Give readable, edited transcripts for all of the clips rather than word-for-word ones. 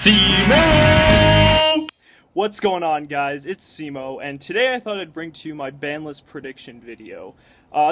Cimoooooooo! What's going on, guys? It's Cimo, and today I thought I'd bring to you my Banlist prediction video.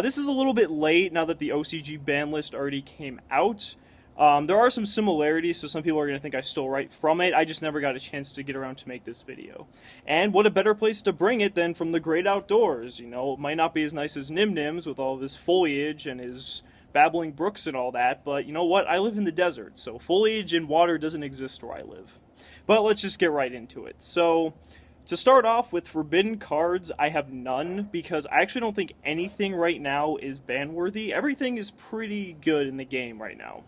This is a little bit late now that the OCG Banlist already came out. There are some similarities, so some people are going to think I stole right from it. I just never got a chance to get around to make this video. And what a better place to bring it than from the great outdoors. You know, it might not be as nice as Nim Nim's with all of his foliage and his babbling brooks and all that, but you know what? I live in the desert, so foliage and water doesn't exist where I live. But let's just get right into it. So, to start off with forbidden cards, I have none, because I actually don't think anything right now is ban-worthy. Everything is pretty good in the game right now.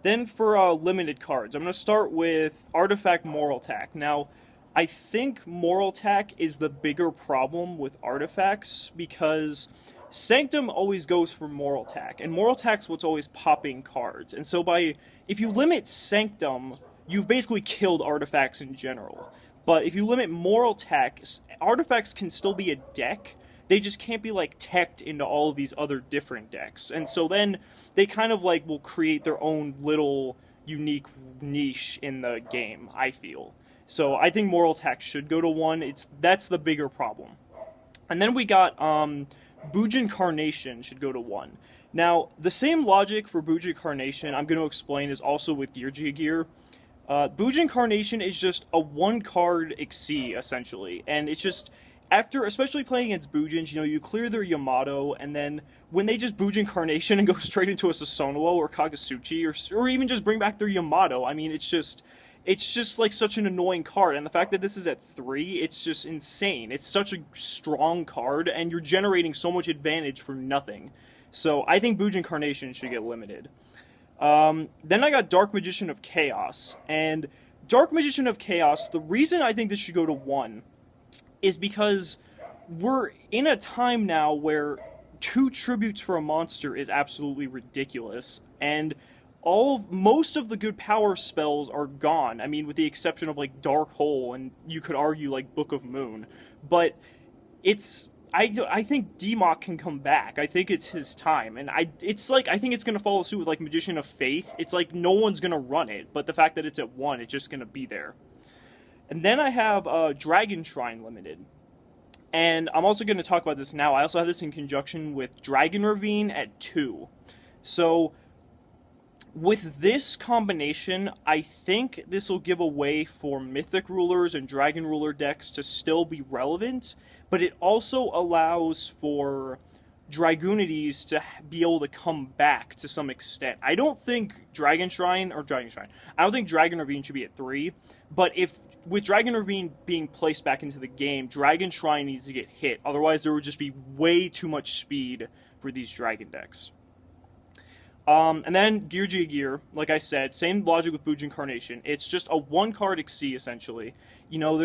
Then for limited cards, I'm going to start with Artifact Moral Tack. Now, I think Moral Tack is the bigger problem with artifacts, because Sanctum always goes for Moral Tack, and Moral Tack's what's always popping cards. And so if you limit Sanctum, you've basically killed artifacts in general. But if you limit Moral Tack, artifacts can still be a deck. They just can't be like teched into all of these other different decks. And so then they kind of like will create their own little unique niche in the game, I feel. So I think Moral Tack should go to 1. That's the bigger problem. And then we got Bujin Carnation should go to 1. Now, the same logic for Bujin Carnation I'm going to explain is also with Gear. Bujin Carnation is just a 1-card Xyz, essentially, and it's just, after, especially playing against Bujins, you know, you clear their Yamato, and then when they just Bujin Carnation and go straight into a Susanoo or Kagasuchi, or even just bring back their Yamato, I mean, it's just like such an annoying card, and the fact that this is at 3, it's just insane. It's such a strong card, and you're generating so much advantage for nothing. So I think Bujin Carnation should get limited. Then I got Dark Magician of Chaos, and Dark Magician of Chaos, the reason I think this should go to 1 is because we're in a time now where 2 tributes for a monster is absolutely ridiculous, and most of the good power spells are gone. I mean, with the exception of like Dark Hole, and you could argue like Book of Moon, but I think Demok can come back. I think it's his time, and I think it's gonna follow suit with like Magician of Faith. It's like no one's gonna run it, but the fact that it's at 1, it's just gonna be there. And then I have Dragon Shrine Limited, and I'm also gonna talk about this now. I also have this in conjunction with Dragon Ravine at 2. So with this combination, I think this will give a way for Mythic Rulers and Dragon Ruler decks to still be relevant, but it also allows for Dragoonides to be able to come back to some extent. I don't think I don't think Dragon Ravine should be at 3, but with Dragon Ravine being placed back into the game, Dragon Shrine needs to get hit, otherwise there would just be way too much speed for these Dragon decks. And then Gear, like I said, same logic with Bujin Carnation. It's just a 1-card Xyz, essentially. You know,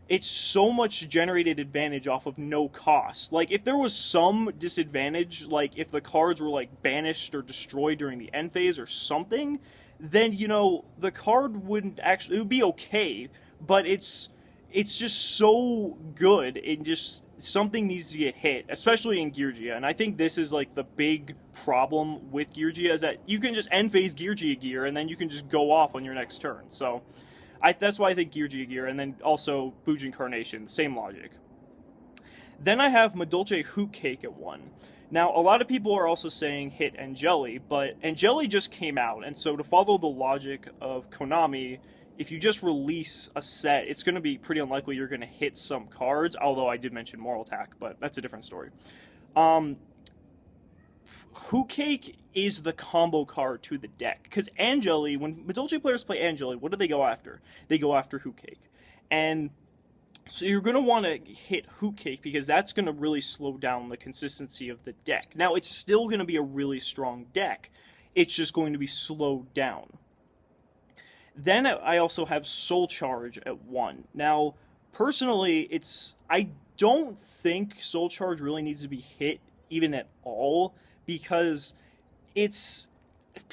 it's so much generated advantage off of no cost. Like, if there was some disadvantage, like if the cards were like banished or destroyed during the end phase or something, then, you know, the card wouldn't actually, it would be okay, but it's just so good, it just, something needs to get hit, especially in Gear, and I think this is like the big problem with Gear, is that you can just end phase Gear, and then you can just go off on your next turn. So that's why I think Gear, and then also Bujin Carnation, same logic. Then I have Madolche Hoot Cake at 1. Now, a lot of people are also saying hit Angeli, but Angeli just came out, and so to follow the logic of Konami, if you just release a set, it's going to be pretty unlikely you're going to hit some cards, although I did mention Moral Attack, but that's a different story. Hoot Cake is the combo card to the deck, because Angeli, when Madolche players play Angeli, what do they go after? They go after Hoot Cake. And so you're going to want to hit Hoot Cake, because that's going to really slow down the consistency of the deck. Now, it's still going to be a really strong deck, it's just going to be slowed down. Then I also have Soul Charge at 1. Now, personally, I don't think Soul Charge really needs to be hit even at all, because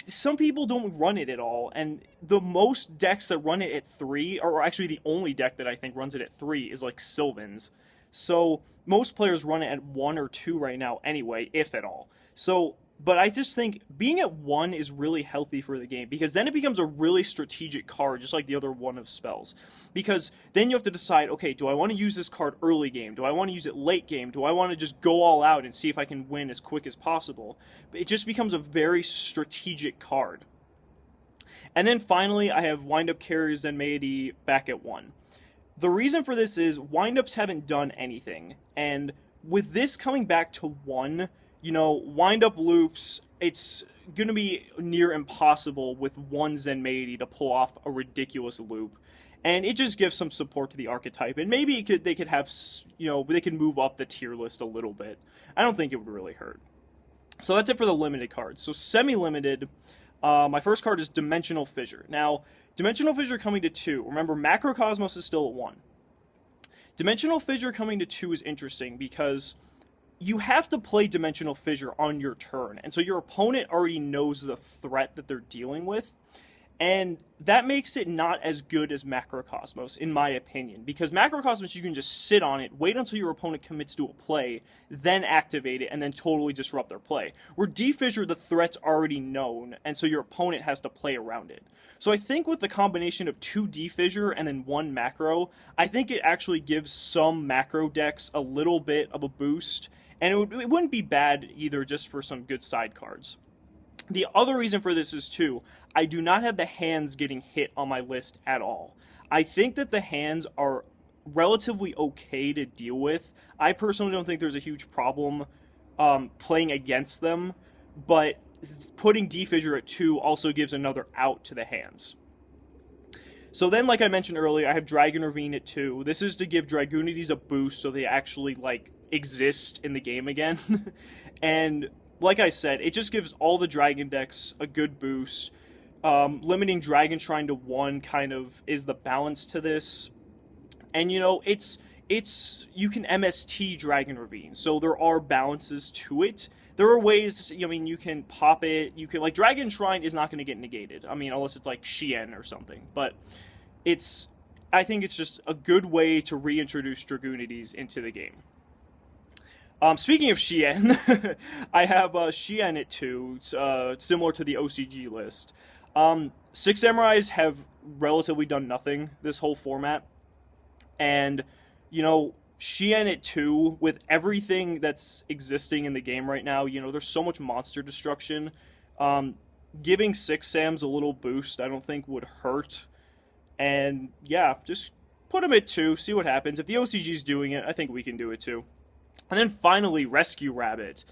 some people don't run it at all, and the most decks that run it at 3, or actually the only deck that I think runs it at 3, is like Sylvans. So most players run it at 1 or 2 right now anyway, if at all. So But I just think being at 1 is really healthy for the game because then it becomes a really strategic card, just like the other one of spells. Because then you have to decide, okay, do I want to use this card early game? Do I want to use it late game? Do I want to just go all out and see if I can win as quick as possible? It just becomes a very strategic card. And then finally, I have Wind-Up Carrier Zenmaity back at 1. The reason for this is wind-ups haven't done anything, and with this coming back to 1, you know, wind-up loops, it's going to be near impossible with one Zenmaity to pull off a ridiculous loop. And it just gives some support to the archetype, and maybe they could have, you know, they could move up the tier list a little bit. I don't think it would really hurt. So that's it for the limited cards. So semi-limited, my first card is Dimensional Fissure. Now, Dimensional Fissure coming to 2. Remember, Macrocosmos is still at 1. Dimensional Fissure coming to 2 is interesting because you have to play Dimensional Fissure on your turn, and so your opponent already knows the threat that they're dealing with, and that makes it not as good as Macrocosmos, in my opinion, because Macrocosmos, you can just sit on it, wait until your opponent commits to a play, then activate it, and then totally disrupt their play. Where Defissure, the threat's already known, and so your opponent has to play around it. So I think with the combination of 2 Defissure and then 1 Macro, I think it actually gives some Macro decks a little bit of a boost, and it wouldn't be bad either just for some good side cards. The other reason for this is, too, I do not have the hands getting hit on my list at all. I think that the hands are relatively okay to deal with. I personally don't think there's a huge problem playing against them, but putting Defissure at 2 also gives another out to the hands. So then, like I mentioned earlier, I have Dragon Ravine at 2. This is to give Dragoonities a boost so they actually, like, exist in the game again. And like I said, it just gives all the Dragon decks a good boost. Limiting Dragon Shrine to 1 kind of is the balance to this. And, you know, it's you can MST Dragon Ravine, so there are balances to it. There are ways, I mean, you can pop it, you can, like, Dragon Shrine is not going to get negated. I mean, unless it's, like, Xinyan or something. But I think it's just a good way to reintroduce Dragoonities into the game. Speaking of Xinyan, I have Xinyan at 2, similar to the OCG list. 6 Samurais have relatively done nothing this whole format. And, you know, Xinyan at 2, with everything that's existing in the game right now, you know, there's so much monster destruction. Giving 6 Sams a little boost I don't think would hurt. And, yeah, just put them at 2, see what happens. If the OCG's doing it, I think we can do it too. And then finally, Rescue Rabbit.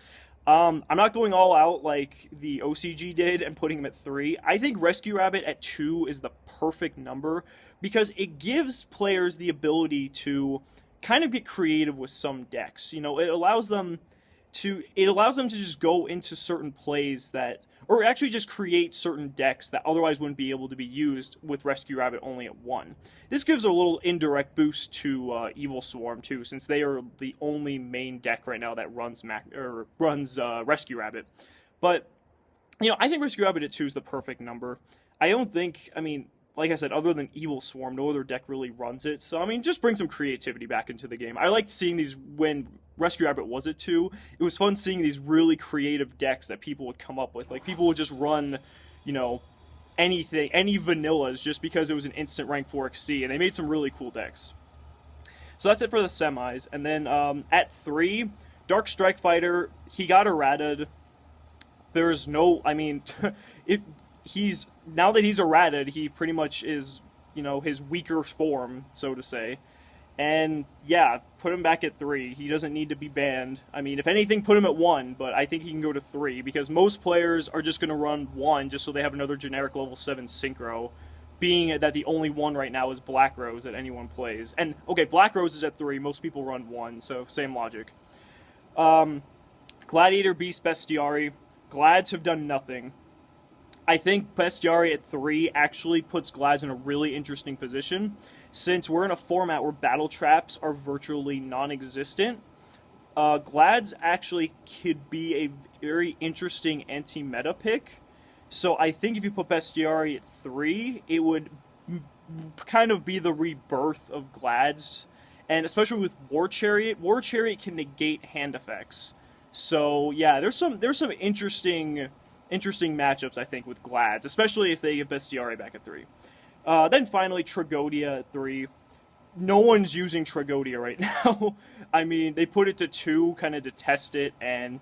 I'm not going all out like the OCG did and putting him at 3. I think Rescue Rabbit at 2 is the perfect number because it gives players the ability to kind of get creative with some decks. You know, it allows them to just go into certain plays that, or actually just create certain decks that otherwise wouldn't be able to be used with Rescue Rabbit only at 1. This gives a little indirect boost to Evil Swarm too, since they are the only main deck right now that runs Rescue Rabbit. But, you know, I think Rescue Rabbit at 2 is the perfect number. I don't think, I mean, like I said, other than Evil Swarm, no other deck really runs it. So, I mean, just bring some creativity back into the game. I liked seeing these when Rescue Rabbit was at 2. It was fun seeing these really creative decks that people would come up with. Like, people would just run, you know, anything, any vanillas just because it was an instant rank 4XC, and they made some really cool decks. So that's it for the semis. And then at 3, Dark Strike Fighter, he got errated. There's no, I mean, now that he's errated, he pretty much is, you know, his weaker form, so to say. And yeah, put him back at 3. He doesn't need to be banned. I mean, if anything, put him at 1, but I think he can go to 3 because most players are just going to run 1 just so they have another generic level 7 synchro, being that the only one right now is Black Rose that anyone plays. And okay, Black Rose is at 3. Most people run 1, so same logic. Gladiator, Beast, Bestiari. Glads have done nothing. I think Bestiari at 3 actually puts Glads in a really interesting position, since we're in a format where battle traps are virtually non-existent. Glads actually could be a very interesting anti-meta pick, so I think if you put Bestiari at 3, it would kind of be the rebirth of Glads, and especially with War Chariot can negate hand effects. So yeah, there's some interesting matchups, I think, with Glads, especially if they get Bestiari back at 3. Then finally, Trigodia at 3. No one's using Trigodia right now. I mean, they put it to 2 kind of to test it, and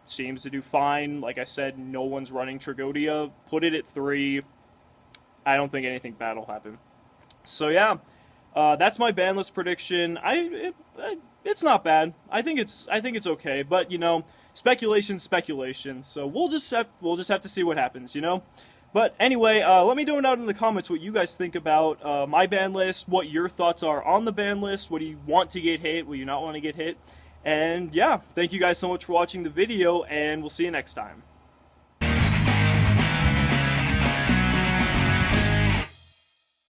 seems to do fine. Like I said, no one's running Trigodia. Put it at 3. I don't think anything bad will happen. So yeah, that's my ban list prediction. It's not bad. I think it's okay. But you know, speculation. So we'll just have to see what happens. You know. But anyway, let me know down in the comments what you guys think about my ban list, what your thoughts are on the ban list, what do you want to get hit, what do you not want to get hit. And yeah, thank you guys so much for watching the video, and we'll see you next time.